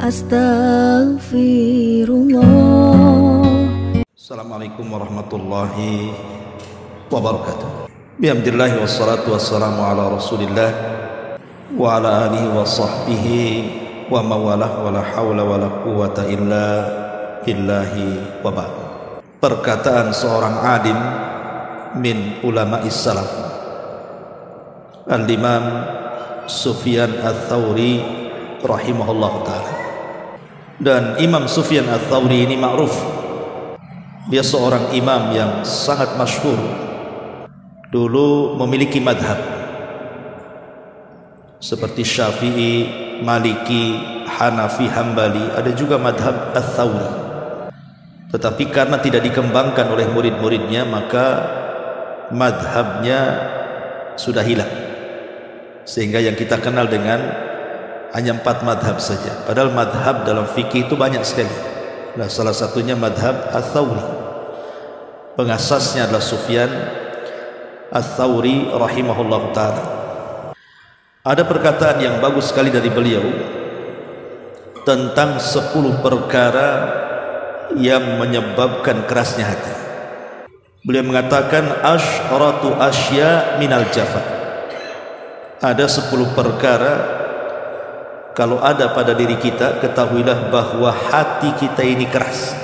Astaghfirullah. Assalamualaikum warahmatullahi wabarakatuh. Bihamdillah wassalatu wassalamu ala rasulillah wa ala alihi wa sahbihi wa mawalah wa la hawla wa la quwata illa billahi wa ba'd. Perkataan seorang alim min ulama'is salaf, Al-Imam Sufyan Ats-Tsauri rahimahullah ta'ala. Dan Imam Sufyan Ats-Tsauri ini ma'ruf, dia seorang imam yang sangat masyhur. Dulu memiliki madhab seperti Syafi'i, Maliki, Hanafi, Hambali, ada juga madhab Ats-Tsauri. Tetapi karena tidak dikembangkan oleh murid-muridnya, maka madhabnya sudah hilang, sehingga yang kita kenal dengan hanya 4 madhab saja. Padahal madhab dalam fikih itu banyak sekali. Nah, salah satunya madhab Ats-Tsauri. Pengasasnya adalah Sufyan Ats-Tsauri rahimahullah ta'ala. Ada perkataan yang bagus sekali dari beliau tentang 10 perkara yang menyebabkan kerasnya hati. Beliau mengatakan asyratu asya minal jafa. Ada 10 perkara kalau ada pada diri kita, ketahuilah bahwa hati kita ini keras,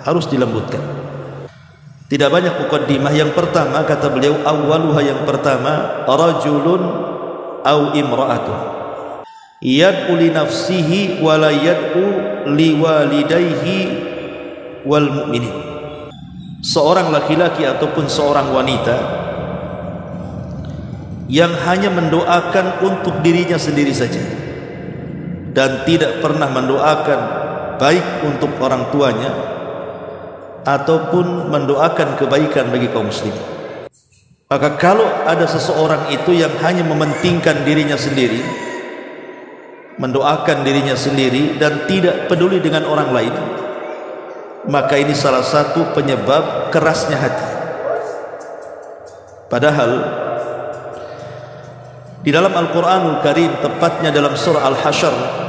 harus dilembutkan. Tidak banyak muqaddimah. Yang pertama, kata beliau, awwaluha, yang pertama, rajulun au imra'atun yad'u li nafsihi wa la yad'u li walidayhi wal mu'minin. Seorang laki-laki ataupun seorang wanita yang hanya mendoakan untuk dirinya sendiri saja dan tidak pernah mendoakan baik untuk orang tuanya ataupun mendoakan kebaikan bagi kaum muslimin. Maka kalau ada seseorang itu yang hanya mementingkan dirinya sendiri, mendoakan dirinya sendiri dan tidak peduli dengan orang lain, maka ini salah satu penyebab kerasnya hati. Padahal di dalam Al-Quranul Karim, tepatnya dalam surah Al-Hasyr,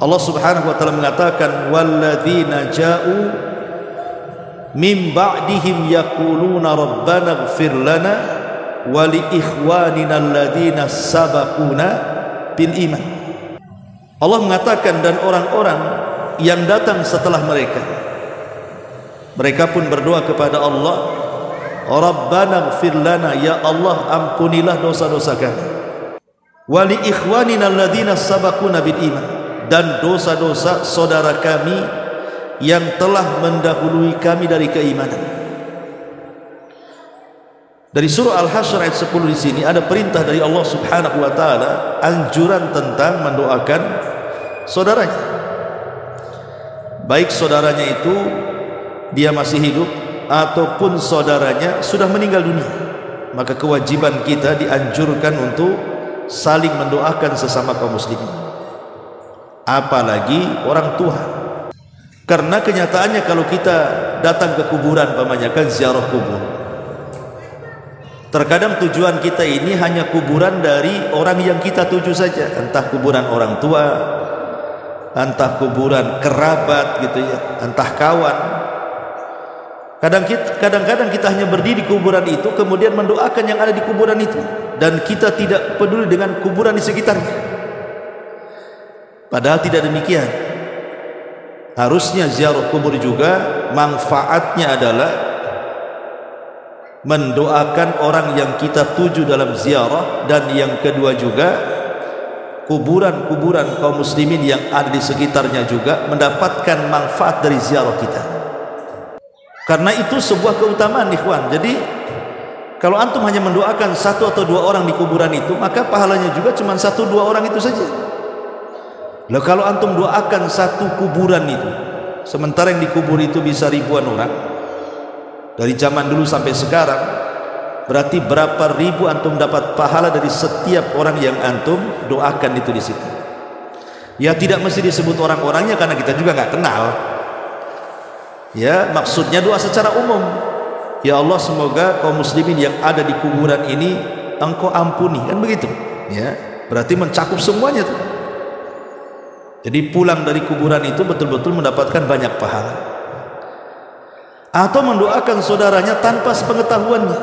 Allah subhanahu wa ta'ala mengatakan walladzina ja'u min ba'dihim yaquluna rabbana ighfir lana wa li ikhwanina alladzina sabaquna bil iman. Allah mengatakan, dan orang-orang yang datang setelah mereka pun berdoa kepada Allah, rabbana ighfir lana, ya Allah ampunilah dosa-dosa kami, wa li ikhwanina alladzina sabaquna bil iman, dan dosa-dosa saudara kami yang telah mendahului kami dari keimanan. Dari surah Al-Hasyr ayat 10 di sini ada perintah dari Allah Subhanahu wa taala, anjuran tentang mendoakan saudaranya. Baik saudaranya itu dia masih hidup ataupun saudaranya sudah meninggal dunia, maka kewajiban kita dianjurkan untuk saling mendoakan sesama kaum muslimin, apalagi orang tua. Karena kenyataannya kalau kita datang ke kuburan, pamanyakan ziarah kubur, terkadang tujuan kita ini hanya kuburan dari orang yang kita tuju saja, entah kuburan orang tua, entah kuburan kerabat gitu ya, entah kawan. Kadang-kadang kita hanya berdiri di kuburan itu, kemudian mendoakan yang ada di kuburan itu, dan kita tidak peduli dengan kuburan di sekitarnya. Padahal tidak demikian. Harusnya ziarah kubur juga manfaatnya adalah mendoakan orang yang kita tuju dalam ziarah, dan yang kedua juga kuburan-kuburan kaum muslimin yang ada di sekitarnya juga mendapatkan manfaat dari ziarah kita. Karena itu sebuah keutamaan, ikhwan. Jadi kalau antum hanya mendoakan 1 atau 2 orang di kuburan itu, maka pahalanya juga cuma 1-2 orang itu saja. Lalu kalau antum doakan 1 kuburan itu, sementara yang dikubur itu bisa ribuan orang, dari zaman dulu sampai sekarang, berarti berapa ribu antum dapat pahala dari setiap orang yang antum doakan itu di situ. Ya tidak mesti disebut orang-orangnya karena kita juga nggak kenal. Ya maksudnya doa secara umum. Ya Allah, semoga kaum muslimin yang ada di kuburan ini Engkau ampuni, kan begitu. Ya berarti mencakup semuanya tuh. Jadi pulang dari kuburan itu betul-betul mendapatkan banyak pahala. Atau mendoakan saudaranya tanpa sepengetahuannya.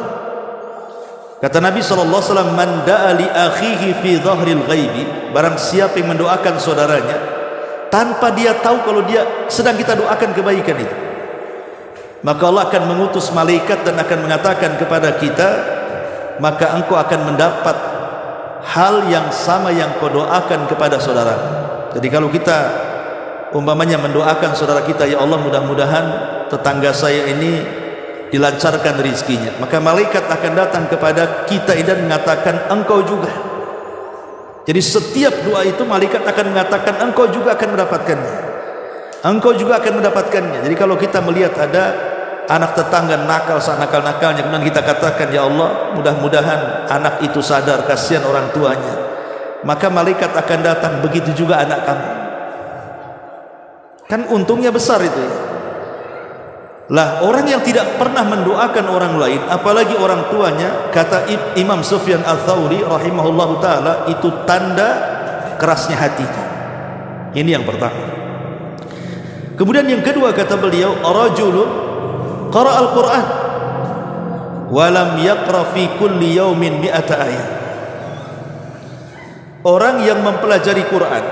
Kata Nabi SAW, man da'a li akhihi fi dhahril ghaibi, barang siapa yang mendoakan saudaranya tanpa dia tahu kalau dia sedang kita doakan kebaikan itu, maka Allah akan mengutus malaikat dan akan mengatakan kepada kita, maka engkau akan mendapat hal yang sama yang kau doakan kepada saudara. Jadi kalau kita umpamanya mendoakan saudara kita, ya Allah mudah-mudahan tetangga saya ini dilancarkan rezekinya, maka malaikat akan datang kepada kita dan mengatakan engkau juga. Jadi setiap doa itu malaikat akan mengatakan engkau juga akan mendapatkannya, engkau juga akan mendapatkannya. Jadi kalau kita melihat ada anak tetangga nakal sanakal-nakalnya, kemudian kita katakan, ya Allah mudah-mudahan anak itu sadar, kasihan orang tuanya, maka malaikat akan datang, begitu juga anak kamu. Kan untungnya besar itu ya. Lah orang yang tidak pernah mendoakan orang lain, apalagi orang tuanya, kata Imam Sufyan Ats-Tsauri rahimahullahu taala, itu tanda kerasnya hatinya. Ini yang pertama. Kemudian yang kedua kata beliau, rajulun qara al-Qur'an wa lam yaqra fi kulli yawmin 100 ayat. Orang yang mempelajari Quran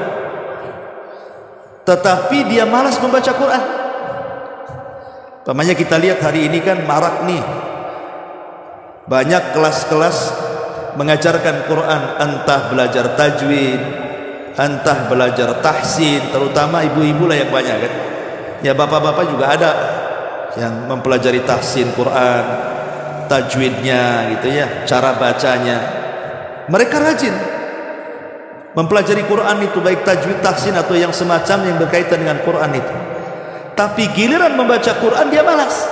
tetapi dia malas membaca Quran. Umpamanya kita lihat hari ini kan marak nih, banyak kelas-kelas mengajarkan Quran, entah belajar tajwid, entah belajar tahsin, terutama ibu-ibu lah yang banyak kan. Ya bapak-bapak juga ada yang mempelajari tahsin Quran, tajwidnya gitu ya, cara bacanya. Mereka rajin mempelajari Quran itu, baik tajwid, tahsin atau yang semacam yang berkaitan dengan Quran itu. Tapi giliran membaca Quran dia malas.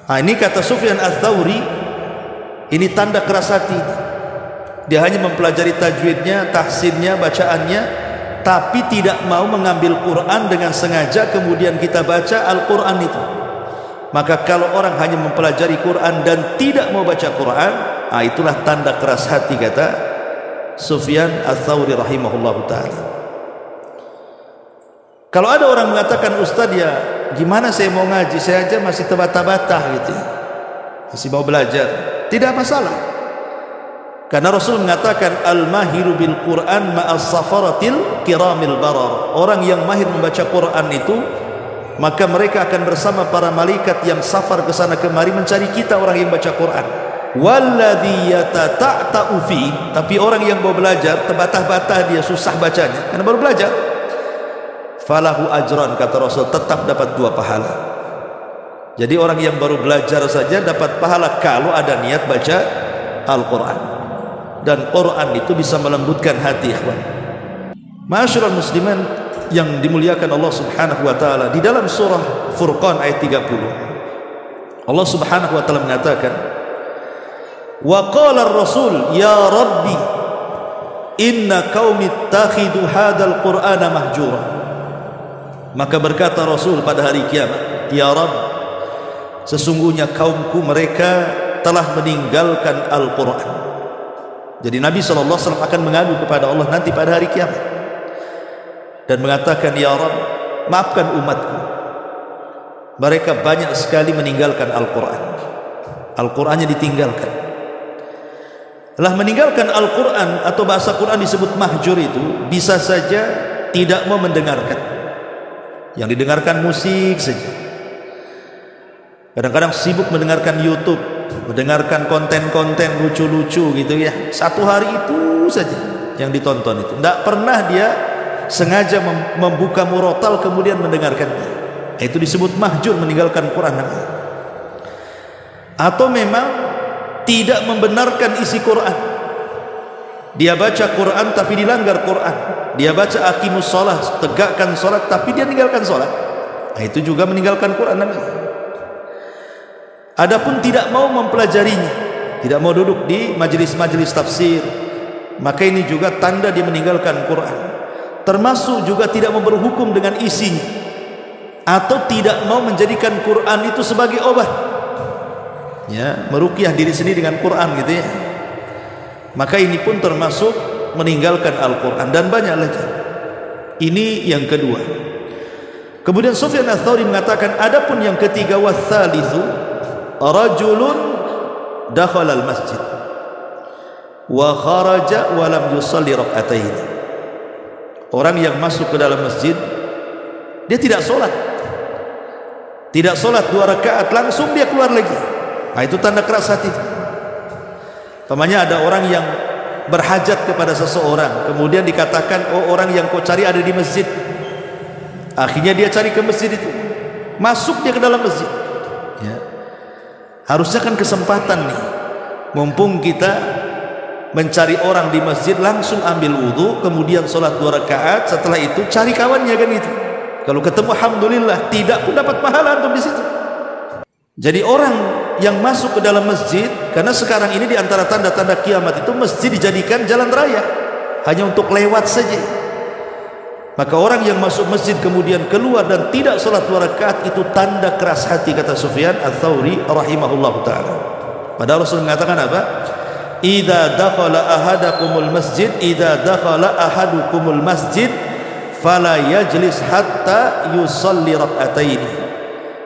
Nah, ini kata Sufyan Ats-Tsauri, ini tanda keras hati. Dia hanya mempelajari tajwidnya, tahsinnya, bacaannya, tapi tidak mau mengambil Quran dengan sengaja kemudian kita baca Al-Quran itu. Maka kalau orang hanya mempelajari Quran dan tidak mau baca Quran, nah itulah tanda keras hati, kata Sufyan Ats-Tsauri rahimahullahu ta'ala. Kalau ada orang mengatakan, Ustaz ya gimana saya mau ngaji, saya aja masih terbata-bata gitu, masih mau belajar, tidak masalah. Karena Rasul mengatakan, al-mahiru bil Quran ma'as safaratil kiramil barar. Orang yang mahir membaca Quran itu, maka mereka akan bersama para malaikat yang safar ke sana kemari mencari kita orang yang baca Quran. Walladhi yatata'ta'u fi, tapi orang yang mau belajar terbata-bata, dia susah bacanya karena baru belajar, falahu ajran, kata Rasul, tetap dapat 2 pahala. Jadi orang yang baru belajar saja dapat pahala kalau ada niat baca Al-Quran. Dan Quran itu bisa melembutkan hati, ikhwan. Ma'asyiral muslimin yang dimuliakan Allah Subhanahu wa taala, di dalam surah Furqan ayat 30 Allah Subhanahu wa taala mengatakan, wa qala ar-rasul ya rabbi inna qaumi ittakhidu hadzal qur'ana mahjura. Maka berkata Rasul pada hari kiamat, ya Rabb, sesungguhnya kaumku mereka telah meninggalkan Al-Quran. Jadi Nabi SAW akan mengadu kepada Allah nanti pada hari kiamat dan mengatakan, ya Rabb, maafkan umatku, mereka banyak sekali meninggalkan Al-Quran. Al-Qurannya ditinggalkan. Lah meninggalkan Al-Quran atau bahasa Quran disebut mahjur itu bisa saja tidak mau mendengarkan, yang didengarkan musik saja. Kadang-kadang sibuk mendengarkan YouTube, mendengarkan konten-konten lucu-lucu gitu ya. Satu hari itu saja yang ditonton itu. Tidak pernah dia sengaja membuka murotal kemudian mendengarkannya. Itu disebut mahjur, meninggalkan Quran. Atau memang tidak membenarkan isi Quran. Dia baca Quran tapi dilanggar Quran. Dia baca aqimus shalah, tegakkan salat, tapi dia meninggalkan salat. Nah, itu juga meninggalkan Quran. Adapun tidak mau mempelajarinya, tidak mau duduk di majelis-majelis tafsir, maka ini juga tanda dia meninggalkan Quran. Termasuk juga tidak mau berhukum dengan isinya, atau tidak mau menjadikan Quran itu sebagai obat, ya, meruqyah diri sendiri dengan Quran gitu ya. Maka ini pun termasuk meninggalkan Al-Quran, dan banyak lagi. Ini yang kedua. Kemudian Sufyan Ats-Tsauri mengatakan, adapun yang ketiga, watsalitsu rajulun dakhala al-masjid wa kharaja wa lam yusalli rak'atain. Orang yang masuk ke dalam masjid, dia tidak sholat 2 rakaat, langsung dia keluar lagi. Nah, itu tanda keras hati. Namanya ada orang yang berhajat kepada seseorang, kemudian dikatakan, oh, orang yang kau cari ada di masjid. Akhirnya dia cari ke masjid itu, masuk dia ke dalam masjid. Ya. Harusnya kan kesempatan nih, mumpung kita mencari orang di masjid, langsung ambil wudu, kemudian sholat 2 rakaat, setelah itu cari kawannya kan itu. Kalau ketemu alhamdulillah, tidak pun dapat pahala antum di situ. Jadi orang yang masuk ke dalam masjid, karena sekarang ini di antara tanda-tanda kiamat itu masjid dijadikan jalan raya, hanya untuk lewat saja. Maka orang yang masuk masjid kemudian keluar dan tidak sholat 2 rakaat, itu tanda keras hati, kata Sufyan Ats-Tsauri rahimahullahu taala. Padahal Rasul mengatakan apa? Idza dakhala ahadakumul masjid, idza dakhala ahadukumul masjid fala yajlis hatta yusalli rak'ataini.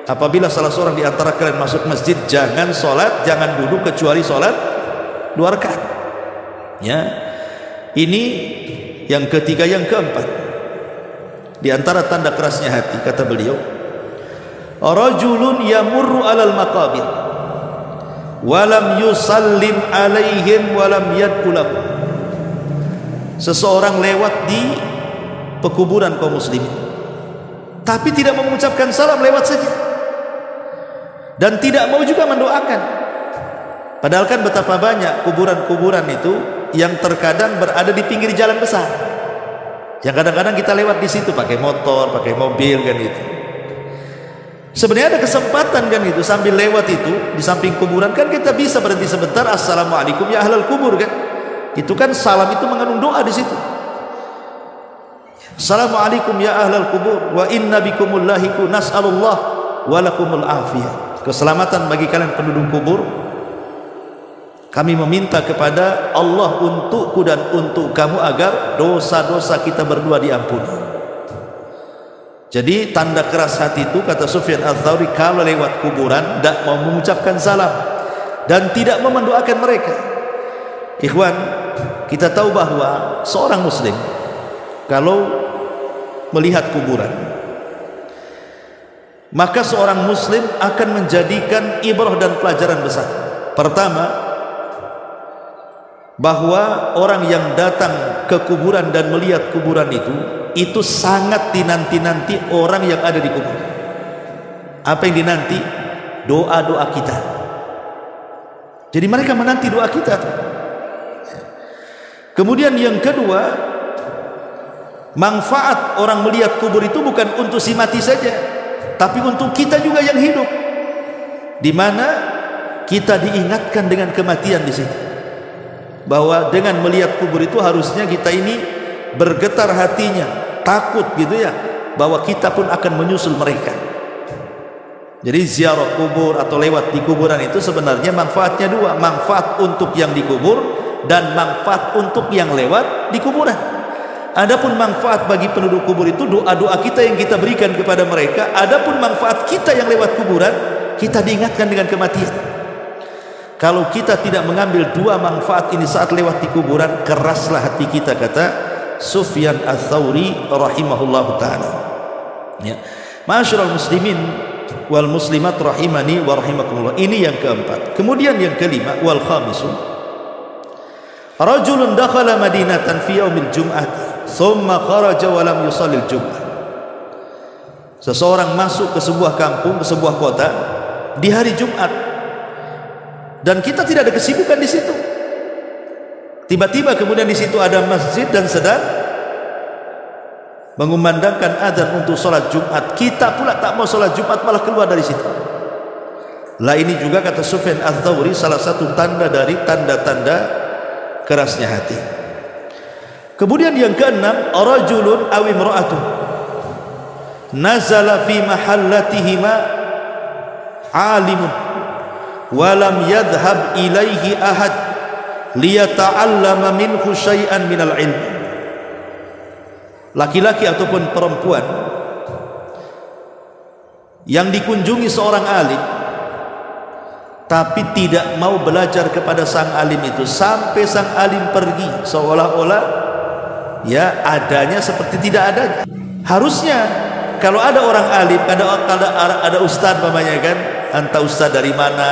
Apabila salah seorang di antara kalian masuk masjid, jangan sholat, jangan duduk kecuali sholat 2 rakaat. Ya, ini yang ketiga. Yang keempat, di antara tanda kerasnya hati, kata beliau, rajulun yamurru alal maqabir walam yusallim alaihim walam yad'u lahum. Seseorang lewat di pekuburan kaum muslimin, tapi tidak mengucapkan salam, lewat saja, dan tidak mau juga mendoakan. Padahal kan betapa banyak kuburan-kuburan itu yang terkadang berada di pinggir jalan besar, yang kadang-kadang kita lewat di situ pakai motor, pakai mobil kan itu. Sebenarnya ada kesempatan kan itu, sambil lewat itu di samping kuburan kan kita bisa berhenti sebentar, assalamualaikum ya ahlal kubur kan. Itu kan salam itu mengandung doa di situ. Assalamualaikum ya ahlal kubur wa inna bikumul lahiqu nas'alullah wa lakumul afiyah. Keselamatan bagi kalian penduduk kubur, kami meminta kepada Allah untukku dan untuk kamu agar dosa-dosa kita berdua diampuni. Jadi tanda keras hati itu, kata Sufyan Ats-Tsauri, kalau lewat kuburan tidak mau mengucapkan salam dan tidak mau mendoakan mereka. Ikhwan, kita tahu bahwa seorang muslim kalau melihat kuburan, maka seorang muslim akan menjadikan ibrah dan pelajaran besar. Pertama, bahwa orang yang datang ke kuburan dan melihat kuburan itu sangat dinanti-nanti orang yang ada di kubur. Apa yang dinanti? Doa-doa kita. Jadi mereka menanti doa kita. Kemudian yang kedua, manfaat orang melihat kubur itu bukan untuk si mati saja, tapi untuk kita juga yang hidup, di mana kita diingatkan dengan kematian di situ. Bahwa dengan melihat kubur itu harusnya kita ini bergetar hatinya, takut gitu ya, bahwa kita pun akan menyusul mereka. Jadi ziarah kubur atau lewat di kuburan itu sebenarnya manfaatnya dua, manfaat untuk yang dikubur dan manfaat untuk yang lewat di kuburan. Adapun manfaat bagi penduduk kubur itu doa-doa kita yang kita berikan kepada mereka. Adapun manfaat kita yang lewat kuburan, kita diingatkan dengan kematian. Kalau kita tidak mengambil dua manfaat ini saat lewat di kuburan, keraslah hati kita, kata Sufyan Ats-Tsauri rahimahullahu taala. Ya. Ma'asyiral muslimin wal muslimat rahimani wa rahimakumullah. Ini yang keempat. Kemudian yang kelima, wal khamisu, rajulun dakhala madinatan fi yaumil jum'ati thumma kharaja wa lam yusallil jum'ah. Seseorang masuk ke sebuah kampung, ke sebuah kota di hari Jumat, dan kita tidak ada kesibukan di situ. Tiba-tiba kemudian di situ ada masjid dan sedang mengumandangkan azan untuk sholat Jumat. Kita pula tak mau sholat Jumat, malah keluar dari situ. Lah ini juga, kata Sufyan Ats-Tsauri, salah satu tanda dari tanda-tanda kerasnya hati. Kemudian yang keenam, rajulun aw imra'atun nazala fi mahallatihima alimun wa lam yadhhab ilaihi ahad liyata'allama minhu syai'an minal ilm. Laki-laki ataupun perempuan yang dikunjungi seorang alim tapi tidak mau belajar kepada sang alim itu sampai sang alim pergi, seolah-olah ya adanya seperti tidak adanya. Harusnya kalau ada orang alim, ada ustaz namanya kan, anta ustaz dari mana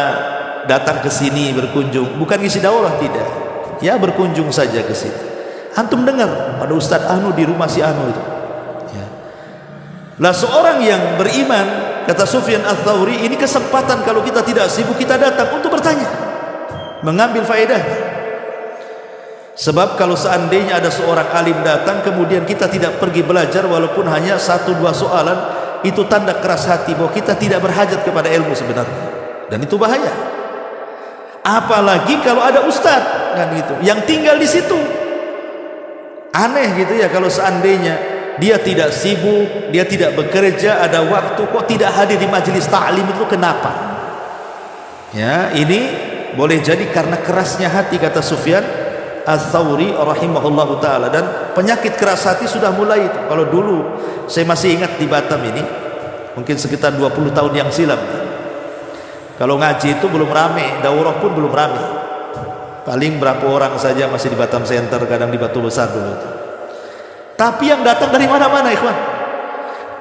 datang ke sini berkunjung, bukan ngisi daurah, tidak, ya berkunjung saja ke situ. Antum dengar ada ustaz anu di rumah si anu itu ya. Lah seorang yang beriman, kata Sufyan Ats-Tsauri, ini kesempatan kalau kita tidak sibuk, kita datang untuk bertanya, mengambil faedah. Sebab kalau seandainya ada seorang alim datang kemudian kita tidak pergi belajar walaupun hanya 1-2 soalan, itu tanda keras hati bahwa kita tidak berhajat kepada ilmu sebenarnya, dan itu bahaya. Apalagi kalau ada ustaz kan gitu yang tinggal di situ. Aneh gitu ya kalau seandainya dia tidak sibuk, dia tidak bekerja, ada waktu kok tidak hadir di majelis ta'lim, itu kenapa? Ya, ini boleh jadi karena kerasnya hati, kata Sufyan Ats-Tsauri rahimahullahu taala. Dan penyakit keras hati sudah mulai itu. Kalau dulu saya masih ingat di Batam ini, mungkin sekitar 20 tahun yang silam, kalau ngaji itu belum rame, daurah pun belum rame. Paling berapa orang saja masih di Batam Center, kadang di Batu Besar dulu itu. Tapi yang datang dari mana-mana ikhwan.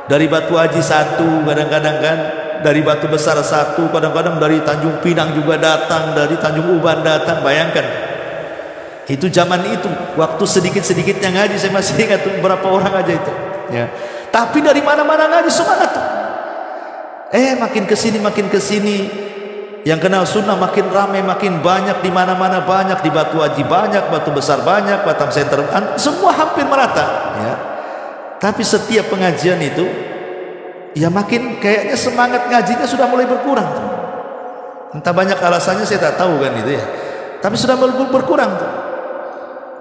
Dari Batu Haji satu, kadang-kadang kan, dari Batu Besar satu, kadang-kadang dari Tanjung Pinang juga datang, dari Tanjung Uban datang. Bayangkan, itu zaman itu, waktu sedikit-sedikitnya ngaji, saya masih ingat tuh berapa orang aja itu ya. Tapi dari mana-mana ngaji, semangat tuh. Makin kesini yang kenal sunnah makin ramai, makin banyak, di mana-mana banyak, di Batu Haji banyak, Batu Besar banyak, Batam Center, semua hampir merata ya. Tapi setiap pengajian itu ya makin kayaknya semangat ngajinya sudah mulai berkurang tuh. Entah banyak alasannya, saya tak tahu kan itu ya, tapi sudah berkurang tuh.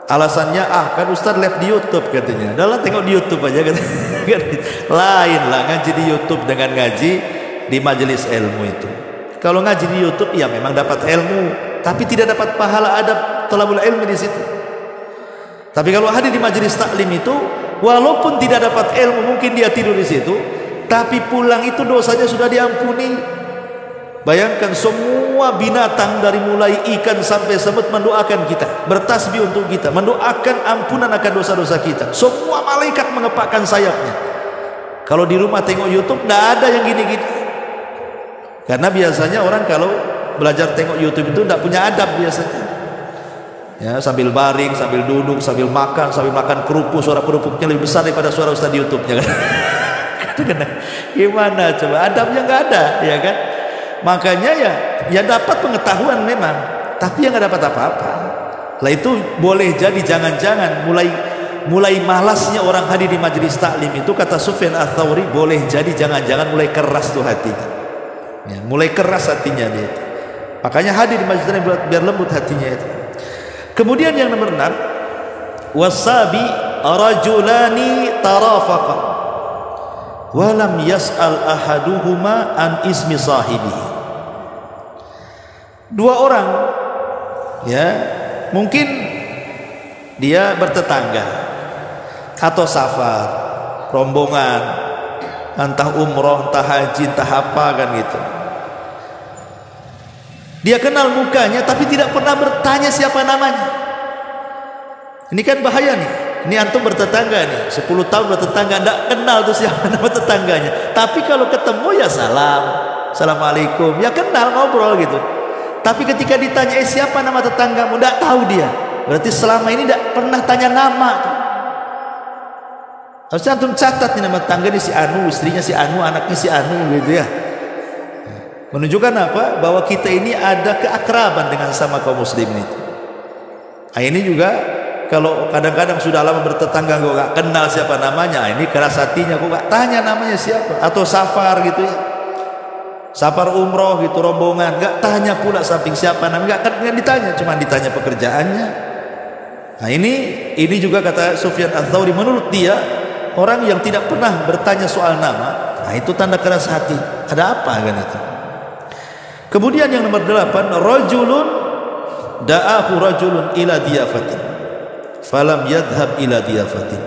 Alasannya kan Ustaz live di YouTube katanya. Adalah tengok di YouTube aja kan. Lain lah ngaji di YouTube dengan ngaji di majelis ilmu itu. Kalau ngaji di YouTube ya memang dapat ilmu, tapi tidak dapat pahala adab thalabul ilmi di situ. Tapi kalau hadir di majelis taklim itu, walaupun tidak dapat ilmu, mungkin dia tidur di situ, tapi pulang itu dosanya sudah diampuni. Bayangkan semua binatang dari mulai ikan sampai semut mendoakan kita, bertasbih untuk kita, mendoakan ampunan akan dosa-dosa kita. Semua malaikat mengepakkan sayapnya. Kalau di rumah tengok YouTube, tidak ada yang gini-gini. Karena biasanya orang kalau belajar tengok YouTube itu tidak punya adab biasanya. Ya, sambil baring, sambil duduk, sambil makan kerupuk, suara kerupuknya lebih besar daripada suara ustaz di YouTube-nya kan. Gimana coba, adabnya nggak ada, ya kan? Makanya ya dapat pengetahuan memang, tapi yang nggak dapat apa-apa. Lah itu boleh jadi jangan-jangan mulai malasnya orang hadir di majelis taklim itu, kata Sufyan Ats-Tsauri, boleh jadi jangan-jangan mulai keras tuh hatinya. Ya, mulai keras hatinya dia itu. Makanya hadir di majelis taklim biar lembut hatinya itu. Kemudian yang nomor 6, wasabi rajulani tarafaqa walam yas'al ahaduhuma an ismi sahibi. Dua orang ya, mungkin dia bertetangga atau safar, rombongan, entah umroh, entah haji, entah apa kan gitu. Dia kenal mukanya tapi tidak pernah bertanya siapa namanya. Ini kan bahaya nih. Ini antum bertetangga nih, 10 tahun bertetangga, tidak kenal tuh siapa nama tetangganya. Tapi kalau ketemu ya salam, assalamualaikum, ya kenal, ngobrol gitu. Tapi ketika ditanya siapa nama tetanggamu, tidak tahu dia. Berarti selama ini tidak pernah tanya nama tuh. Harusnya antum catat nih nama tetangga ini si Anu, istrinya si Anu, anaknya si Anu gitu ya. Menunjukkan apa? Bahwa kita ini ada keakraban dengan sama kaum muslimin itu. Nah, ini juga kalau kadang-kadang sudah lama bertetangga kok gak kenal siapa namanya, ini keras hatinya, kok gak tanya namanya siapa. Atau safar gitu ya, safar umroh gitu, rombongan, gak tanya pula samping siapa namanya, gak ditanya, cuma ditanya pekerjaannya. Nah ini juga kata Sufyan Ats-Tsauri, menurut dia orang yang tidak pernah bertanya soal nama, nah itu tanda keras hati. Ada apa kan itu? Kemudian yang nomor 8, rajulun da'ahu rajulun ila diyafatin falam yadhhab ila diyafatin.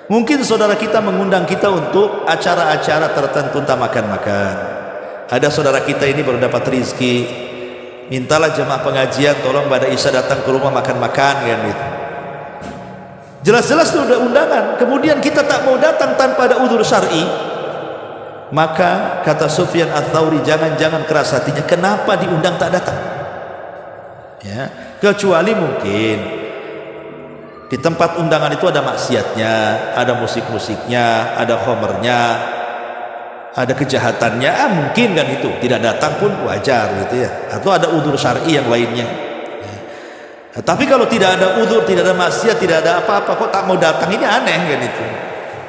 Mungkin saudara kita mengundang kita untuk acara-acara tertentu, entah makan-makan. Ada saudara kita ini baru dapat rezeki, mintalah jemaah pengajian tolong pada Isya datang ke rumah makan-makan kan gitu. Jelas-jelas itu udah undangan, kemudian kita tak mau datang tanpa ada udzur syar'i. Maka kata Sufyan Ats-Tsauri, jangan-jangan keras hatinya, kenapa diundang tak datang? Ya, kecuali mungkin di tempat undangan itu ada maksiatnya, ada musik-musiknya, ada khomernya, ada kejahatannya, mungkin kan itu tidak datang pun wajar gitu ya, atau ada udzur syar'i yang lainnya. Nah, tapi kalau tidak ada udzur, tidak ada maksiat, tidak ada apa-apa, kok tak mau datang, ini aneh kan itu.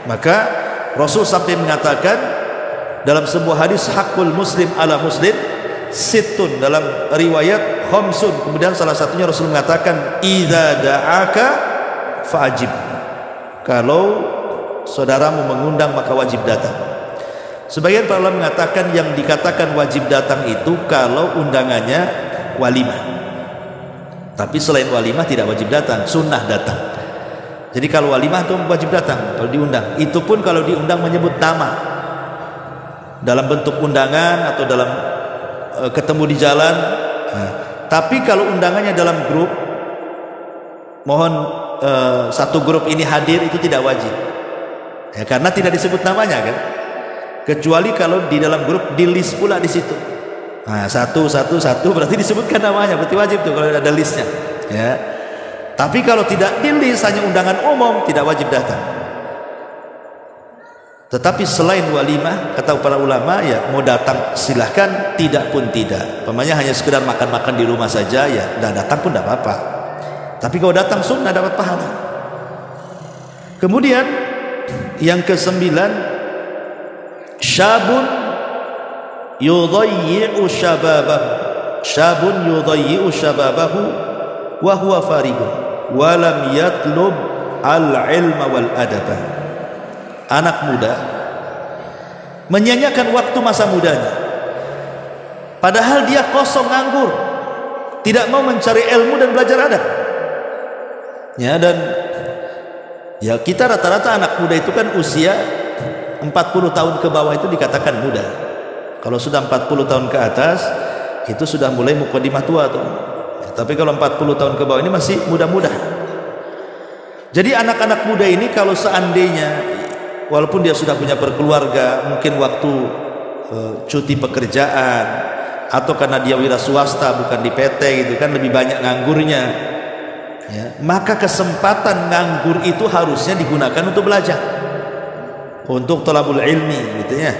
Maka Rasul sampai mengatakan dalam sebuah hadis, hakul muslim ala muslim sittun, dalam riwayat khamsun, kemudian salah satunya Rasul mengatakan idza da'aka fa'ajib, kalau saudaramu mengundang maka wajib datang. Sebagian para ulama mengatakan yang dikatakan wajib datang itu kalau undangannya walimah. Tapi selain walimah tidak wajib datang, sunnah datang. Jadi kalau walimah itu wajib datang kalau diundang. Itu pun kalau diundang menyebut nama dalam bentuk undangan atau dalam ketemu di jalan. Nah, tapi kalau undangannya dalam grup, mohon satu grup ini hadir, itu tidak wajib. Ya, karena tidak disebut namanya kan. Kecuali kalau di dalam grup di list pula di situ. Nah, satu berarti disebutkan namanya, berarti wajib tuh kalau ada listnya. Ya. Tapi kalau tidak di list, hanya undangan umum, tidak wajib datang. Tetapi selain walimah, kata para ulama, ya mau datang silahkan, tidak pun tidak. Pemanya hanya sekedar makan-makan di rumah saja, ya dan datang pun tidak apa-apa. Tapi kalau datang sunnah dapat pahala. Kemudian yang ke-9, syabun yudayyi'u syababahu wa huwa farigun wa lam yatlub al-ilma wal adaba. Anak muda menyanyiakan waktu masa mudanya, padahal dia kosong, nganggur, tidak mau mencari ilmu dan belajar adab. Ya, dan ya kita rata-rata anak muda itu kan usia 40 tahun ke bawah itu dikatakan muda. Kalau sudah 40 tahun ke atas itu sudah mulai mukadimah tua tuh. Ya, tapi kalau 40 tahun ke bawah ini masih muda-muda. Jadi anak-anak muda ini kalau seandainya walaupun dia sudah punya berkeluarga, mungkin waktu cuti pekerjaan atau karena dia wira swasta bukan di PT gitu kan, lebih banyak nganggurnya. Ya, maka kesempatan nganggur itu harusnya digunakan untuk belajar, untuk thalabul ilmi gitu ya.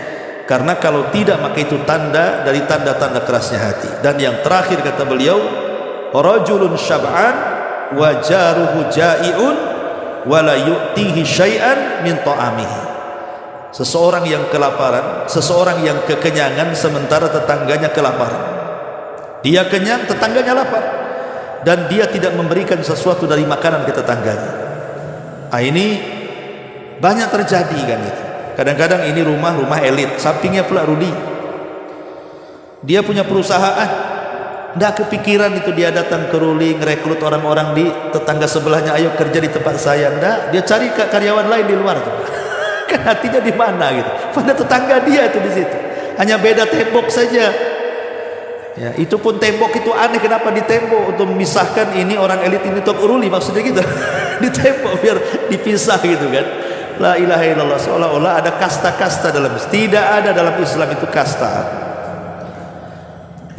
Karena kalau tidak maka itu tanda dari tanda-tanda kerasnya hati. Dan yang terakhir kata beliau, rajulun syab'an wa jaruhu ja'iun wa la yu'tihi syai'an min ta'amihi. Seseorang yang kelaparan, seseorang yang kekenyangan sementara tetangganya kelaparan. Dia kenyang, tetangganya lapar, dan dia tidak memberikan sesuatu dari makanan ke tetangganya. Nah, ini banyak terjadi kan itu. Kadang-kadang ini rumah elit, sampingnya pula Rudi. Dia punya perusahaan, tidak kepikiran itu dia datang ke Ruli, ngerekrut orang-orang di tetangga sebelahnya, ayo kerja di tempat saya. Tidak, dia cari karyawan lain di luar. Kan hatinya di mana gitu? Pada tetangga dia itu di situ. Hanya beda tembok saja. Ya, itu pun tembok itu aneh, kenapa di tembok untuk memisahkan ini orang elit ini top Ruli, maksudnya gitu. Di tembok biar dipisah gitu kan. La ilaha illallah, seolah-olah ada kasta-kasta dalam Islam. Tidak ada dalam Islam itu kasta.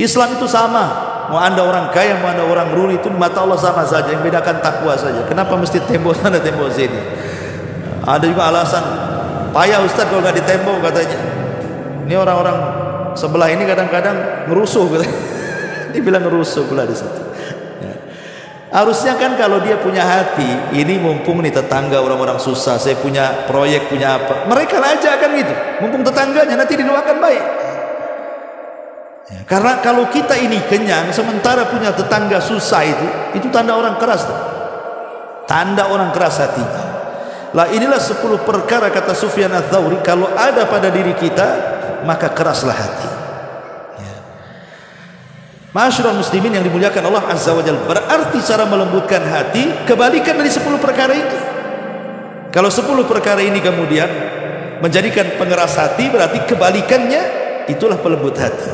Islam itu sama. Mau anda orang kaya, mau anda orang ruli, itu mata Allah sama saja. Yang bedakan takwa saja. Kenapa mesti tembok sana tembok sini? Ada juga alasan payah Ustaz kalau nggak ditembok katanya. Ini orang-orang sebelah ini kadang-kadang ngerusuh katanya. Dibilang ngerusuh pula di situ. Harusnya kan kalau dia punya hati, ini mumpung nih tetangga orang-orang susah, saya punya proyek, punya apa, mereka aja kan gitu, mumpung tetangganya, nanti didoakan baik. Ya, karena kalau kita ini kenyang sementara punya tetangga susah, itu tanda orang keras tuh. Tanda orang keras hatinya. Lah inilah 10 perkara kata Sufyan Ats-Tsauri, kalau ada pada diri kita maka keraslah hati. Ya. Ma'asyiral muslimin yang dimuliakan Allah Azza wa Jalla, berarti cara melembutkan hati kebalikan dari 10 perkara ini. Kalau 10 perkara ini kemudian menjadikan pengeras hati, berarti kebalikannya itulah pelembut hati.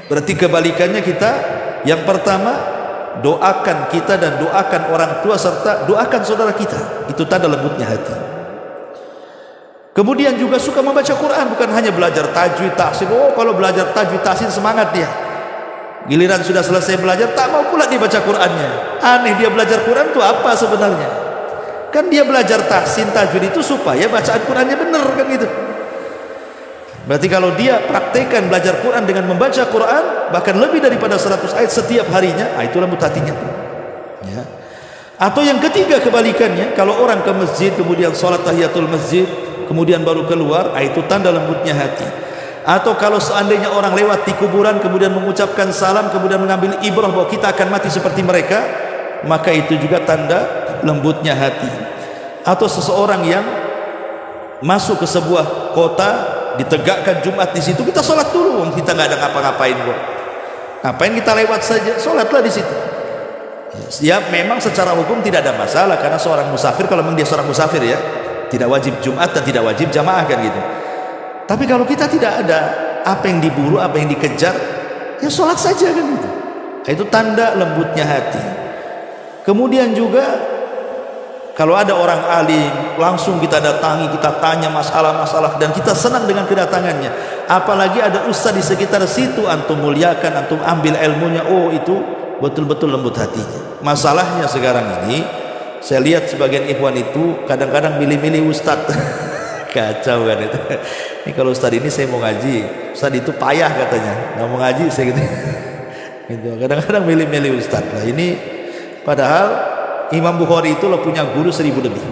Berarti kebalikannya kita, yang pertama, doakan kita dan doakan orang tua serta doakan saudara kita, itu tanda lembutnya hati. Kemudian juga suka membaca Quran, bukan hanya belajar tajwid tahsin. Oh, kalau belajar tajwid tahsin semangat dia, giliran sudah selesai belajar tak mau pula dibaca Qurannya. Aneh, dia belajar Quran itu apa sebenarnya? Kan dia belajar tahsin tajwid itu supaya bacaan Qurannya benar, kan gitu. Berarti kalau dia praktekkan belajar Quran dengan membaca Quran bahkan lebih daripada 100 ayat setiap harinya, itu lembut hatinya ya. Atau yang ketiga kebalikannya, kalau orang ke masjid kemudian sholat tahiyatul masjid kemudian baru keluar, itu tanda lembutnya hati. Atau kalau seandainya orang lewat di kuburan kemudian mengucapkan salam kemudian mengambil ibrah bahwa kita akan mati seperti mereka, maka itu juga tanda lembutnya hati. Atau seseorang yang masuk ke sebuah kota, ditegakkan Jumat di situ, kita sholat dulu, kita nggak ada ngapa-ngapain kok. Ngapain kita lewat saja, sholatlah di situ. Ya memang secara hukum tidak ada masalah karena seorang musafir, kalau memang dia seorang musafir ya, tidak wajib Jumat dan tidak wajib jamaah kan gitu. Tapi kalau kita tidak ada apa yang diburu, apa yang dikejar, ya sholat saja kan gitu. Itu tanda lembutnya hati. Kemudian juga kalau ada orang alim, langsung kita datangi, kita tanya masalah-masalah dan kita senang dengan kedatangannya. Apalagi ada ustaz di sekitar situ, antum muliakan, antum ambil ilmunya, oh itu betul-betul lembut hatinya. Masalahnya sekarang ini, saya lihat sebagian ikhwan itu kadang-kadang milih-milih ustaz. Kacau kan itu. Ini kalau ustaz ini saya mau ngaji, ustaz itu payah katanya, nggak mau ngaji saya gitu. Gitu. Kadang-kadang milih-milih ustaz. Nah ini padahal Imam Bukhari itu punya guru 1000 lebih.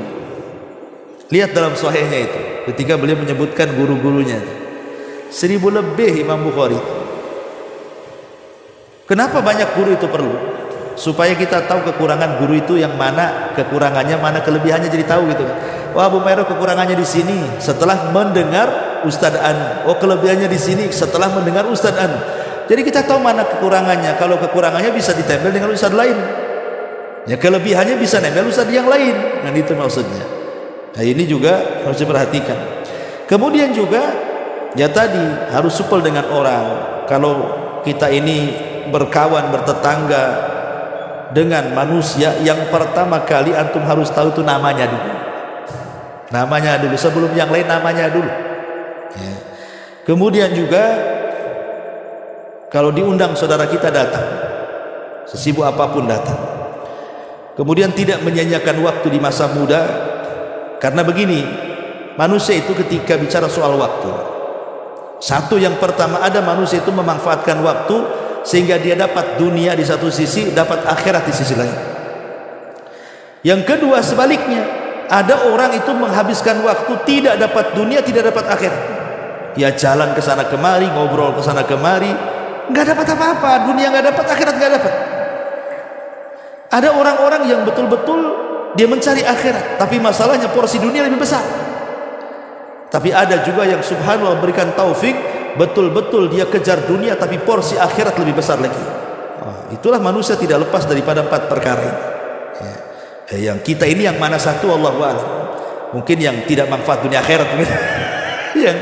Lihat dalam sahihnya itu, ketika beliau menyebutkan guru-gurunya 1000 lebih Imam Bukhari. Kenapa banyak guru itu perlu? Supaya kita tahu kekurangan guru itu yang mana kekurangannya, mana kelebihannya, jadi tahu gitu kan. Wah, Abu Mairo kekurangannya di sini setelah mendengar Ustadz Anu. Oh, kelebihannya di sini setelah mendengar Ustadz Anu. Jadi kita tahu mana kekurangannya. Kalau kekurangannya bisa ditempel dengan ustadz lain, ya kelebihannya bisa nempel ustadz yang lain. Nah itu maksudnya. Nah ini juga harus diperhatikan. Kemudian juga ya tadi harus supel dengan orang. Kalau kita ini berkawan, bertetangga dengan manusia, yang pertama kali antum harus tahu itu namanya dulu. Namanya dulu, sebelum yang lain namanya dulu ya. Kemudian juga kalau diundang saudara kita datang, sesibuk apapun datang, kemudian tidak menyanyiakan waktu di masa muda. Karena begini, manusia itu ketika bicara soal waktu, satu yang pertama ada manusia itu memanfaatkan waktu sehingga dia dapat dunia di satu sisi, dapat akhirat di sisi lain. Yang kedua sebaliknya, ada orang itu menghabiskan waktu tidak dapat dunia, tidak dapat akhirat. Ya jalan ke sana kemari, ngobrol ke sana kemari, nggak dapat apa-apa, dunia nggak dapat, akhirat nggak dapat. Ada orang-orang yang betul-betul dia mencari akhirat, tapi masalahnya porsi dunia lebih besar. Tapi ada juga yang subhanallah berikan taufik, betul-betul dia kejar dunia tapi porsi akhirat lebih besar lagi. Itulah manusia tidak lepas daripada 4 perkara ini ya. Yang kita ini yang mana satu, Allahu a'lam. Mungkin yang tidak manfaat dunia akhirat yang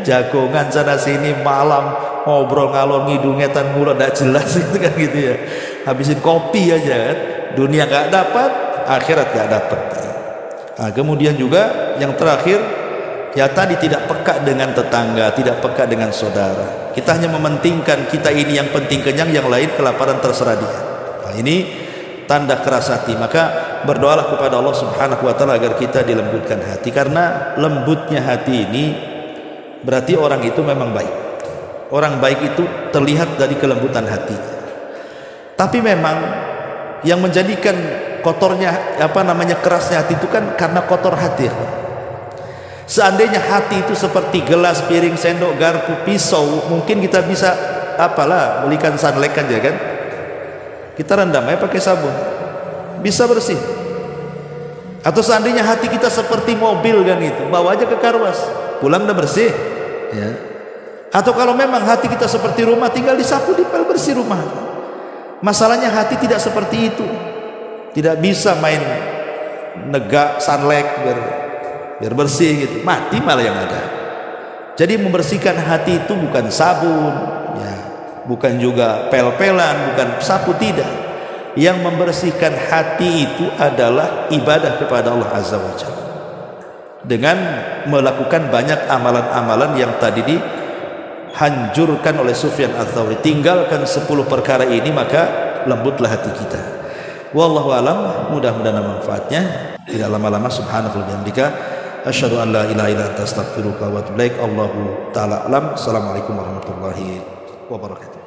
jagongan sana sini malam ngobrol ngalor ngidul ngetan mulu tidak jelas itu kan gitu ya, habisin kopi aja kan, dunia nggak dapat, akhirat nggak dapat. Nah, kemudian juga yang terakhir ya tadi, tidak peka dengan tetangga, tidak peka dengan saudara. Kita hanya mementingkan kita ini yang penting kenyang, yang lain kelaparan terserah dia. Nah, ini tanda keras hati. Maka berdoalah kepada Allah Subhanahu wa taala agar kita dilembutkan hati, karena lembutnya hati ini berarti orang itu memang baik. Orang baik itu terlihat dari kelembutan hati. Tapi memang yang menjadikan kotornya kerasnya hati itu kan karena kotor hati. Seandainya hati itu seperti gelas, piring, sendok, garpu, pisau, mungkin kita bisa belikan sunlight aja kan, kita rendam aja pakai sabun, bisa bersih. Atau seandainya hati kita seperti mobil kan, itu bawa aja ke karwas, pulang udah bersih ya. Atau kalau memang hati kita seperti rumah, tinggal disapu, dipel, bersih rumah. Masalahnya hati tidak seperti itu. Tidak bisa main negak sunlight biar bersih gitu, mati malah yang ada. Jadi membersihkan hati itu bukan sabun, ya, bukan juga pel-pelan, bukan sapu, tidak. Yang membersihkan hati itu adalah ibadah kepada Allah Azza wa Jalla, dengan melakukan banyak amalan-amalan yang tadi dihancurkan oleh Sufyan Ats-Tsauri. Tinggalkan 10 perkara ini, maka lembutlah hati kita. Wallahu alam, mudah-mudahan manfaatnya. Tidak lama-lama, subhanallah wa bihamdika, asyhadu an la ilaha illa anta, astaghfiruka wa atubu ilaik. Allahu taala alam. Assalamualaikum warahmatullahi wabarakatuh.